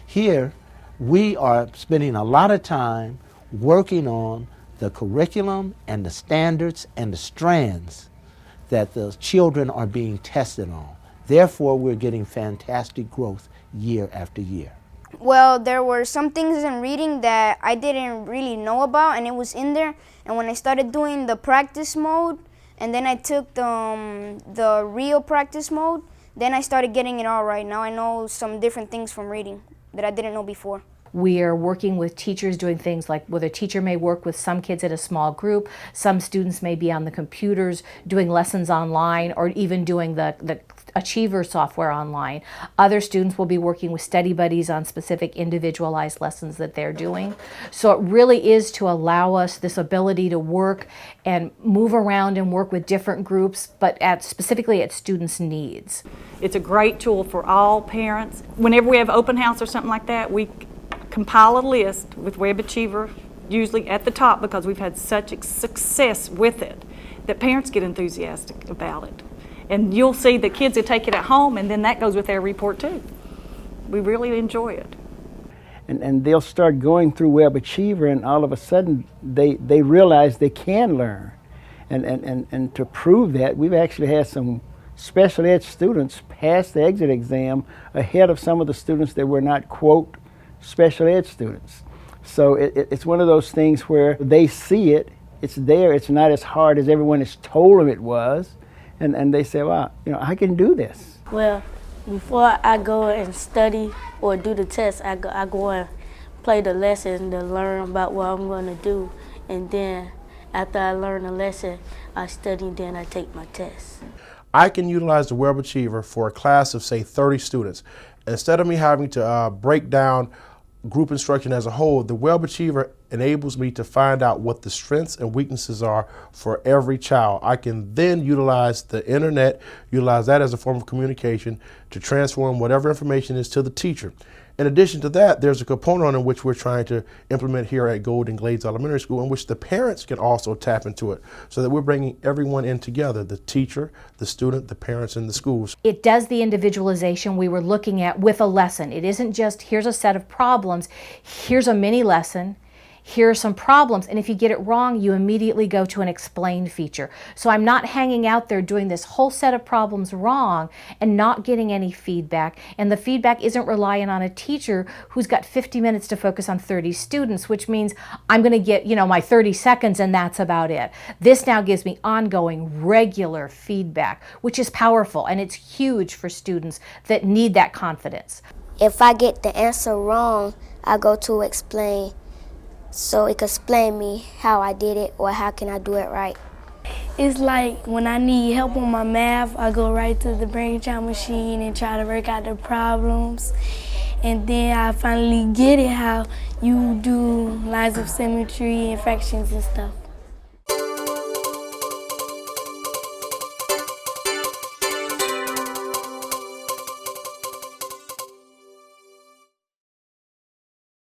Here, we are spending a lot of time working on the curriculum and the standards and the strands that the children are being tested on. Therefore, we're getting fantastic growth year after year. Well, there were some things in reading that I didn't really know about, and it was in there. And when I started doing the practice mode, and then I took the real practice mode, then I started getting it all right. Now I know some different things from reading that I didn't know before. We are working with teachers doing things like where the teacher may work with some kids in a small group, some students may be on the computers doing lessons online or even doing the Achiever software online. Other students will be working with study buddies on specific individualized lessons that they're doing. So it really is to allow us this ability to work and move around and work with different groups, but specifically at students' needs. It's a great tool for all parents. Whenever we have open house or something like that, we compile a list with Web Achiever, usually at the top because we've had such success with it, that parents get enthusiastic about it. And you'll see the kids that take it at home, and then that goes with their report too. We really enjoy it. And they'll start going through Web Achiever, and all of a sudden they realize they can learn. And to prove that, we've actually had some special ed students pass the exit exam ahead of some of the students that were not, quote, special ed students. So it's one of those things where they see it, it's there, it's not as hard as everyone has told them it was. And they say, wow, you know, I can do this. Well, before I go and study or do the test, I go and play the lesson to learn about what I'm going to do. And then after I learn the lesson, I study, then I take my test. I can utilize the Web Achiever for a class of, say, 30 students. Instead of me having to break down group instruction as a whole, the Web Achiever enables me to find out what the strengths and weaknesses are for every child. I can then utilize the internet, utilize that as a form of communication to transform whatever information is to the teacher. In addition to that, there's a component in which we're trying to implement here at Golden Glades Elementary School in which the parents can also tap into it, so that we're bringing everyone in together, the teacher, the student, the parents, and the schools. It does the individualization we were looking at with a lesson. It isn't just here's a set of problems, here's a mini lesson, here are some problems, and if you get it wrong, you immediately go to an explained feature. So I'm not hanging out there doing this whole set of problems wrong and not getting any feedback, and the feedback isn't relying on a teacher who's got 50 minutes to focus on 30 students, which means I'm going to get, you know, my 30 seconds and that's about it. This now gives me ongoing, regular feedback, which is powerful, and it's huge for students that need that confidence. If I get the answer wrong, I go to explain, so it can explain me how I did it or how can I do it right. It's like when I need help on my math, I go right to the Brainchild machine and try to work out the problems. And then I finally get it how you do lines of symmetry and fractions and stuff.